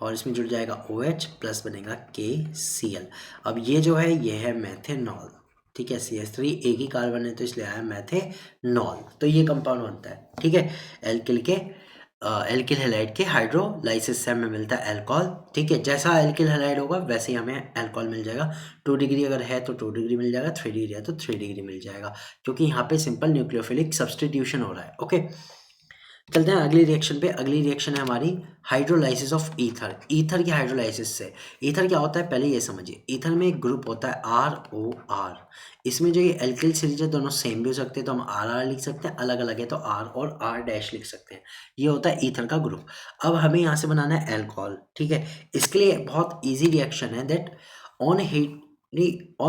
A: और इसमें जुड़ जाएगा OH प्लस बनेगा KCl। अब ये जो है ये है मेथेनॉल। ठीक है, CH3 एक ही कार्बन है तो इसलिए आया मेथेनॉल। तो ये कंपाउंड बनता है। ठीक है, एल्किल हैलाइड के हाइड्रोलाइसिस से हमें मिलता है अल्कोहल। ठीक है, जैसा एल्किल हैलाइड होगा वैसे ही हमें अल्कोहल मिल जाएगा। 2 डिग्री अगर है तो 2 डिग्री मिल जाएगा, 3 डिग्री है तो 3 डिग्री मिल जाएगा, क्योंकि यहाँ पे सिंपल न्यूक्लियोफिलिक सब्सटीट्यूशन हो रहा है। ओके, चलते हैं अगली रिएक्शन पे। अगली रिएक्शन है हमारी हाइड्रोलाइसिस ऑफ ईथर, ईथर की हाइड्रोलाइसिस से। ईथर क्या होता है पहले ये समझिए। ईथर में एक ग्रुप होता है ROR, इसमें जो ये एल्किल सीरीज है दोनों सेम भी हो सकते हैं तो हम RR लिख सकते हैं, अलग अलग है तो R और R डैश लिख सकते हैं। ये होता है ईथर का ग्रुप। अब हमें यहाँ से बनाना है अल्कोहल। ठीक है, इसके लिए बहुत ईजी रिएक्शन है that on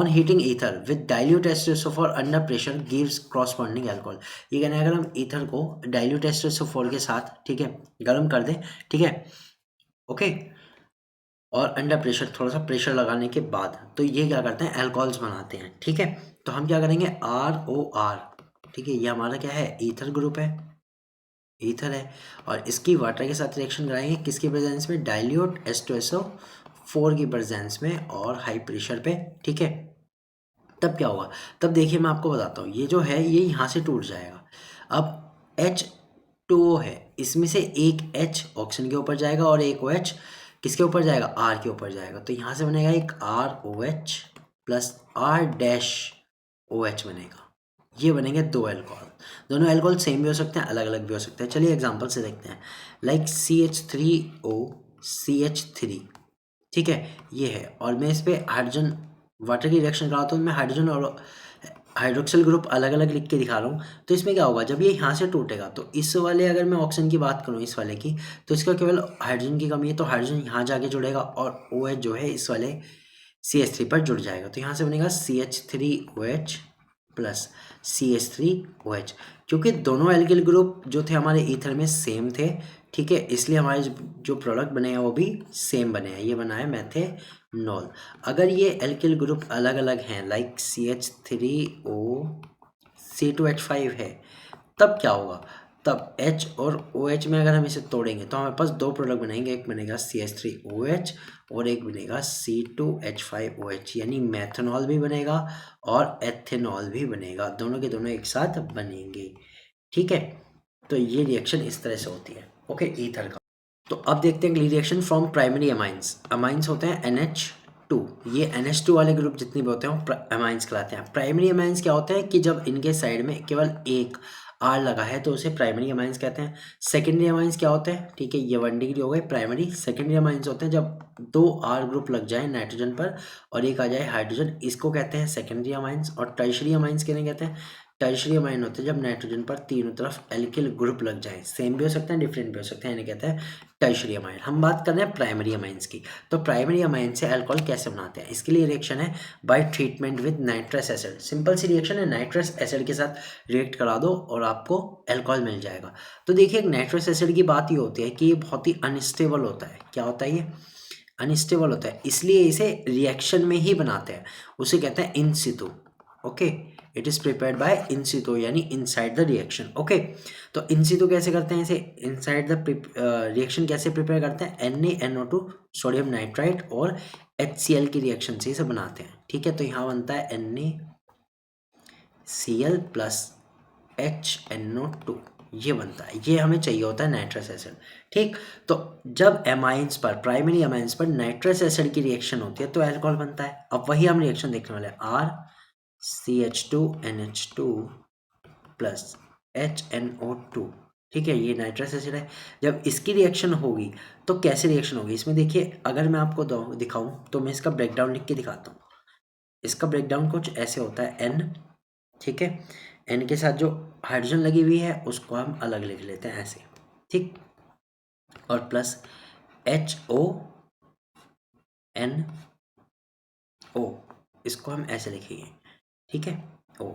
A: heating ether with dilute H2SO4 under pressure gives corresponding alcohol. ये कहना है अगर हम ईथर को डाइल्यूट H2SO4 के साथ, ठीक है, गर्म कर दें, ठीक है, ओके, और अंडर प्रेशर थोड़ा सा प्रेशर लगाने के बाद, तो ये क्या करते हैं अल्कोहल्स बनाते हैं। ठीक है, तो हम क्या करेंगे ROR, ठीक है, ये हमारा क्या है ईथर ग्रुप है, ईथर है, और इसकी वाटर के साथ रिएक्शन कराएंगे किसकी प्रेजेंस में, डाइल्यूट H2SO4 की प्रेजेंस में और हाई प्रेशर पे। ठीक है, तब क्या होगा, तब देखिए मैं आपको बताता हूँ, ये जो है ये यहाँ से टूट जाएगा। अब H2O है, इसमें से एक H ऑक्सीजन के ऊपर जाएगा और एक OH किसके ऊपर जाएगा, R के ऊपर जाएगा, तो यहाँ से बनेगा एक ROH plus R dash OH बनेगा। ये बनेंगे दो अल्कोहल। दोनों अल्कोहल सेम भी हो सकते हैं, अलग अलग भी हो सकते हैं। चलिए एग्जांपल से देखते हैं, लाइक CH3O CH3, ठीक है, ये है, और मैं इस पे हाइड्रोजन वाटर की रिएक्शन कराता हूँ, मैं हाइड्रोजन और हाइड्रोक्सिल ग्रुप अलग अलग लिख के दिखा रहा हूँ। तो इसमें क्या होगा, जब ये यहाँ से टूटेगा तो इस वाले, अगर मैं ऑक्सीजन की बात करूँ इस वाले की, तो इसका केवल हाइड्रोजन की कमी है तो हाइड्रोजन यहाँ जाके जुड़ेगा और OH जो है इस वाले CH3 पर जुड़ जाएगा। तो यहाँ से बनेगा CH3OH प्लस CH3OH, क्योंकि दोनों एल्किल ग्रुप जो थे हमारे ईथर में सेम थे। ठीक है, इसलिए हमारे जो प्रोडक्ट बने हैं वो भी सेम बने हैं। ये बना है मेथेनॉल। अगर ये एल्किल ग्रुप अलग अलग हैं लाइक CH3O C2H5 है, तब क्या होगा, तब H और OH में अगर हम इसे तोड़ेंगे तो हमारे पास दो प्रोडक्ट बनेंगे, एक बनेगा CH3OH और एक बनेगा C2H5OH, यानी मेथनॉल भी बनेगा और एथेनॉल भी बनेगा, दोनों के दोनों एक साथ बनेंगे। ठीक है, तो ये रिएक्शन इस तरह से होती है। ओके, ईथर का। तो अब देखते हैं अगली reaction from primary amines. Amines होते हैं NH टू, ये NH2 वाले ग्रुप जितने भी होते हैं वो अमाइंस कहलाते हैं। प्राइमरी अमाइंस क्या होता है कि जब इनके साइड में केवल एक R लगा है तो उसे प्राइमरी अमाइंस कहते हैं। सेकेंडरी अमाइंस क्या होते हैं, ठीक है, ये 1 डिग्री हो गए प्राइमरी। सेकेंडरी अमाइंस होते हैं जब 2 R ग्रुप लग जाए नाइट्रोजन पर और एक आ जाए हाइड्रोजन, इसको कहते हैं सेकेंडरी अमाइंस। और टर्शरी अमाइंस किन्हें कहते हैं, टर्शरी अमाइन होते हैं जब नाइट्रोजन पर तीनों तरफ एल्किल ग्रुप लग जाए, सेम भी हो सकते हैं डिफरेंट भी हो सकते हैं, इन्हें कहते हैं टर्शरी अमाइन। हम बात कर रहे हैं प्राइमरी अमाइंस की। तो प्राइमरी अमाइन से अल्कोहल कैसे बनाते हैं, इसके लिए रिएक्शन है by treatment with nitrous acid. Simple सी रिएक्शन है, नाइट्रस एसिड के साथ रिएक्ट करा दो और आपको अल्कोहल मिल जाएगा। तो देखिए नाइट्रस एसिड की बात ये होती है कि ये बहुत ही अनस्टेबल होता है। क्या होता है ये, अनस्टेबल होता है, इसलिए इसे रिएक्शन में ही बनाते हैं, उसे कहते हैं in situ. Okay, it is prepared by in situ यानी इनसाइड द रिएक्शन। ओके, तो इन सितु कैसे करते हैं इसे, इनसाइड द रिएक्शन कैसे प्रिपेयर करते हैं, NaNO2 सोडियम नाइट्राइट और HCl की रिएक्शन से इसे बनाते हैं। ठीक है, तो यहाँ बनता है NaCl प्लस HNO2, ये बनता है, ये हमें चाहिए होता है नाइट्रस एसिड। ठीक, तो जब एमाइंस पर, प्राइमरी एमाइंस पर नाइट्रस एसिड की रिएक्शन होती है तो अल्कोहल बनता है। अब वही हम रिएक्शन देखने वाले हैं, RCH2NH2 प्लस HNO2। ठीक है, ये नाइट्रस एसिड है। जब इसकी रिएक्शन होगी तो कैसे रिएक्शन होगी, इसमें देखिए अगर मैं आपको दिखाऊं तो मैं इसका ब्रेकडाउन लिख के दिखाता हूँ। इसका ब्रेकडाउन कुछ ऐसे होता है, N, ठीक है, N के साथ जो हाइड्रोजन लगी हुई है उसको हम अलग लिख लेते हैं ऐसे, ठीक, और प्लस HONO, इसको हम ऐसे लिखेंगे, ठीक है, O।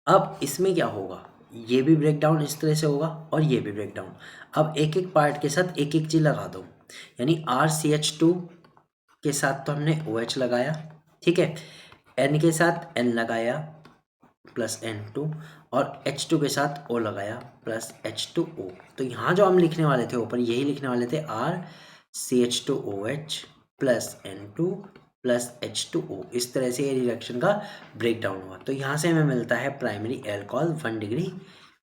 A: अब इसमें क्या होगा, ये भी ब्रेकडाउन इस तरह से होगा और ये भी ब्रेकडाउन। अब एक एक पार्ट के साथ एक एक चीज लगा दो, यानी RCH2 के साथ तो हमने OH लगाया, ठीक है, N के साथ N लगाया प्लस N2 और H2 के साथ O लगाया प्लस H2O। तो यहाँ जो हम लिखने वाले थे ऊपर यही लिखने वाले थे, RCH2OH plus N2 plus H2O। इस तरह से ये रिएक्शन का ब्रेकडाउन हुआ। तो यहाँ से हमें मिलता है प्राइमरी अल्कोहल, 1 डिग्री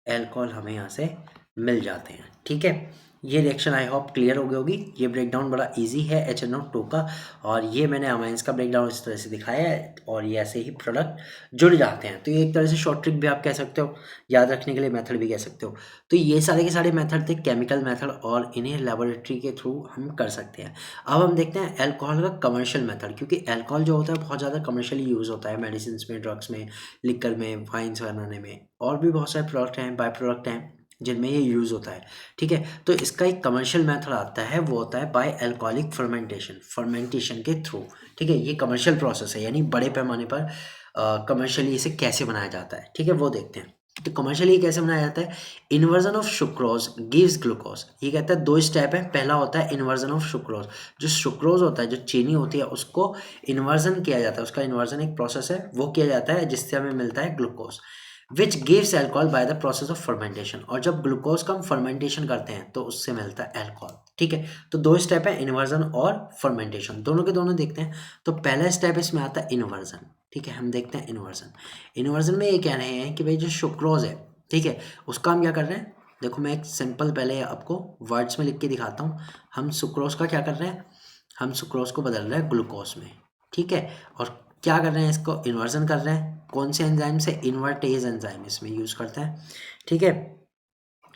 A: अल्कोहल हमें यहाँ से मिल जाते हैं। ठीक है, ये रिएक्शन आई होप क्लियर हो गई होगी। ये ब्रेकडाउन बड़ा इजी है HNO2 का, और ये मैंने अमाइंस का ब्रेकडाउन इस तरह से दिखाया है और ये ऐसे ही प्रोडक्ट जुड़ जाते हैं। तो ये एक तरह से शॉर्ट ट्रिक भी आप कह सकते हो, याद रखने के लिए मेथड भी कह सकते हो। तो ये सारे के सारे मेथड थे केमिकल मेथड, और इन्हें लेबोरेटरी के थ्रू हम कर सकते हैं। अब हम देखते हैं अल्कोहल का कमर्शियल मेथड, क्योंकि अल्कोहल जो होता है बहुत ज़्यादा कमर्शियली यूज़ होता है, मेडिसिन में, ड्रग्स में, लिकर में, वाइन्स बनाने में, और भी बहुत सारे प्रोडक्ट हैं, बाय प्रोडक्ट हैं जिनमें ये यूज़ होता है। ठीक है, तो इसका एक कमर्शियल मेथड आता है, वो होता है बाय अल्कोहलिक फर्मेंटेशन, फर्मेंटेशन के थ्रू। ठीक है, ये कमर्शियल प्रोसेस है, यानी बड़े पैमाने पर कमर्शियली इसे कैसे बनाया जाता है। ठीक है, वो देखते हैं। तो कमर्शियली कैसे बनाया जाता है, inversion of sucrose gives glucose. ये कहता है 2 स्टेप है। पहला होता है इन्वर्जन ऑफ सुक्रोज, जो सुक्रोज होता है, जो चीनी होती है, उसको इन्वर्जन किया जाता है, उसका इन्वर्जन एक प्रोसेस है, वो किया जाता है जिससे हमें मिलता है glucose, which gives alcohol by the process of fermentation. और जब ग्लूकोज का हम फर्मेंटेशन करते हैं तो उससे मिलता है एल्कोहल। ठीक है, तो 2 स्टेप है, इन्वर्जन और फर्मेंटेशन, दोनों के दोनों देखते हैं। तो पहला स्टेप इसमें आता है इन्वर्जन। ठीक है, हम देखते हैं इन्वर्जन। इन्वर्जन में ये कह रहे हैं कि भाई जो सुक्रोज है, ठीक है, उसका हम क्या कर रहे हैं, देखो मैं एक सिंपल पहले आपको वर्ड्स में लिख के दिखाता हूँ। हम सुक्रोज का क्या कर रहे हैं, हम सुक्रोज को बदल रहे हैं ग्लूकोज में। ठीक है, और क्या कर रहे हैं, इसको इन्वर्जन कर रहे हैं। कौन से एंजाइम से, इन्वर्टेज एंजाइम इसमें यूज़ करते हैं। ठीक है,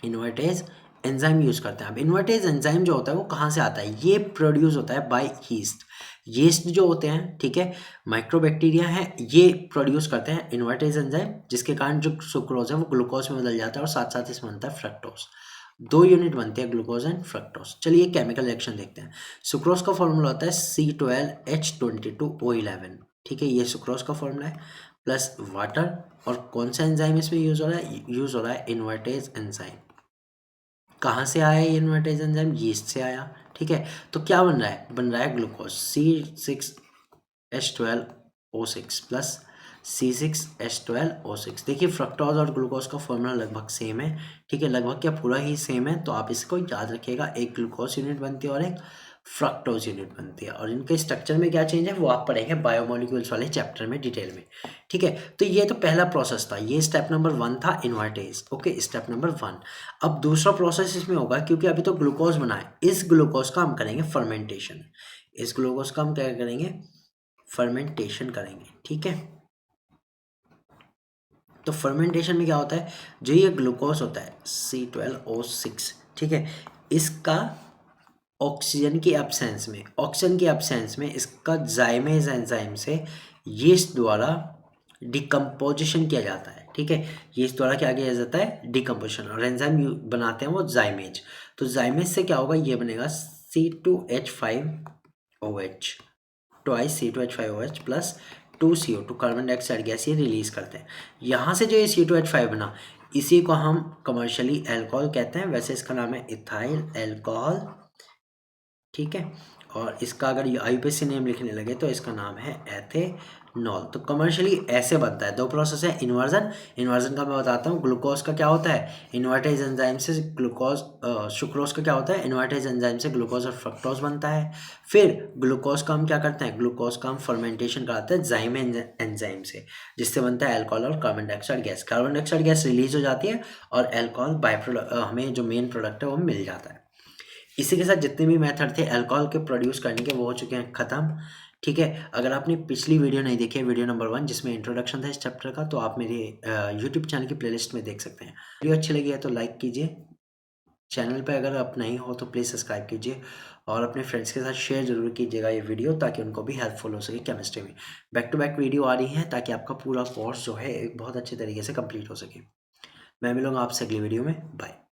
A: इन्वर्टेज एंजाइम यूज़ करते हैं। अब इन्वर्टेज एंजाइम जो होता है वो कहाँ से आता है, ये प्रोड्यूस होता है बाय यीस्ट। यीस्ट जो होते हैं, ठीक है, माइक्रोबैक्टीरिया है, ये प्रोड्यूस करते हैं इन्वर्टेज एंजाइम, जिसके कारण जो सुक्रोज है वो ग्लूकोज में बदल जाता है, और साथ साथ इसमें बनता है फ्रक्टोज। 2 यूनिट बनते हैं, ग्लूकोज एंड फ्रक्टोज। चलिए केमिकल रिएक्शन देखते हैं। सुक्रोज का फॉर्मूला होता है C12H22O11। ठीक है, ये सुक्रोज का फॉर्मूला है, प्लस वाटर। और कौन सा एंजाइम इसमें यूज हो रहा है, यूज हो रहा है इन्वर्टेज एंजाइम। कहाँ से आया ये इन्वर्टेज एंजाइम, यीस्ट से आया। ठीक है, तो क्या बन रहा है, बन रहा है ग्लूकोज C6H12O6 प्लस C6H12O6। देखिए फ्रक्टोज और ग्लूकोज का फॉर्मूला लगभग सेम है। ठीक है, लगभग क्या पूरा ही सेम है, तो आप इसको याद रखिएगा, एक ग्लूकोज यूनिट बनती है और एक फ्रक्टोज यूनिट बनती है। और इनके स्ट्रक्चर में क्या चेंज है वो आप पढ़ेंगे बायोमोलिक्यूल्स वाले चैप्टर में डिटेल में। ठीक है, तो ये तो पहला प्रोसेस था, ये स्टेप नंबर 1 था, इन्वर्टेज। Okay, step number 1। अब दूसरा प्रोसेस इसमें होगा, क्योंकि अभी तो ग्लूकोज बना है, इस ग्लूकोज का हम करेंगे फर्मेंटेशन। इस ग्लूकोज का हम क्या करेंगे, फर्मेंटेशन करेंगे। ठीक है, तो फर्मेंटेशन में क्या होता है, जो ये ग्लूकोज होता है C12O6, ठीक है, इसका ऑक्सीजन की एब्सेंस में इसका जाइमेज एंजाइम से यीस्ट द्वारा डिकम्पोजिशन किया जाता है। ठीक है, यीस्ट द्वारा क्या किया जाता है, डिकम्पोजिशन, और एंजाइम बनाते हैं वो जाइमेज। तो जाइमेज से क्या होगा, ये बनेगा C2H5OH, twice C2H5OH plus 2CO2 carbon dioxide gas ये रिलीज करते हैं। यहाँ से जो ये C2H5 बना, इसी को हम कमर्शियली अल्कोहल कहते हैं, वैसे इसका नाम है इथाइल अल्कोहल। ठीक है, और इसका अगर आईयूपीएसी नेम लिखने लगे तो इसका नाम है एथेनॉल। तो कमर्शियली ऐसे बनता है। दो प्रोसेस है, इन्वर्जन का मैं बताता हूँ। ग्लूकोज का क्या होता है, इन्वर्टेज एंजाइम से ग्लूकोज, सुक्रोज का क्या होता है, इन्वर्टेज एंजाइम से ग्लूकोज और फ्रक्टोज बनता है। फिर ग्लूकोज का हम क्या करते हैं, ग्लूकोज का हम फर्मेंटेशन कराते हैं जाइम एंजाइम से, जिससे बनता है अल्कोहल और carbon dioxide gas. Carbon dioxide gas release हो जाती है और अल्कोहल बाय प्रोडक्ट, हमें जो मेन प्रोडक्ट है वो मिल जाता है। इसी के साथ जितने भी मेथड थे अल्कोहल के प्रोड्यूस करने के, वो हो चुके हैं ख़त्म। ठीक है, अगर आपने पिछली वीडियो नहीं देखी है, वीडियो नंबर 1 जिसमें इंट्रोडक्शन था इस चैप्टर का, तो आप मेरे यूट्यूब चैनल की प्लेलिस्ट में देख सकते हैं। वीडियो अच्छी लगी है तो लाइक कीजिए, चैनल पे अगर आप नहीं हो तो प्लीज़ सब्सक्राइब कीजिए, और अपने फ्रेंड्स के साथ शेयर जरूर कीजिएगा ये वीडियो, ताकि उनको भी हेल्पफुल हो सके केमिस्ट्री में। बैक टू बैक वीडियो आ रही है ताकि आपका पूरा कोर्स जो है एक बहुत अच्छे तरीके से कंप्लीट हो सके। मैं मिलूंगा आपसे अगली वीडियो में, बाय।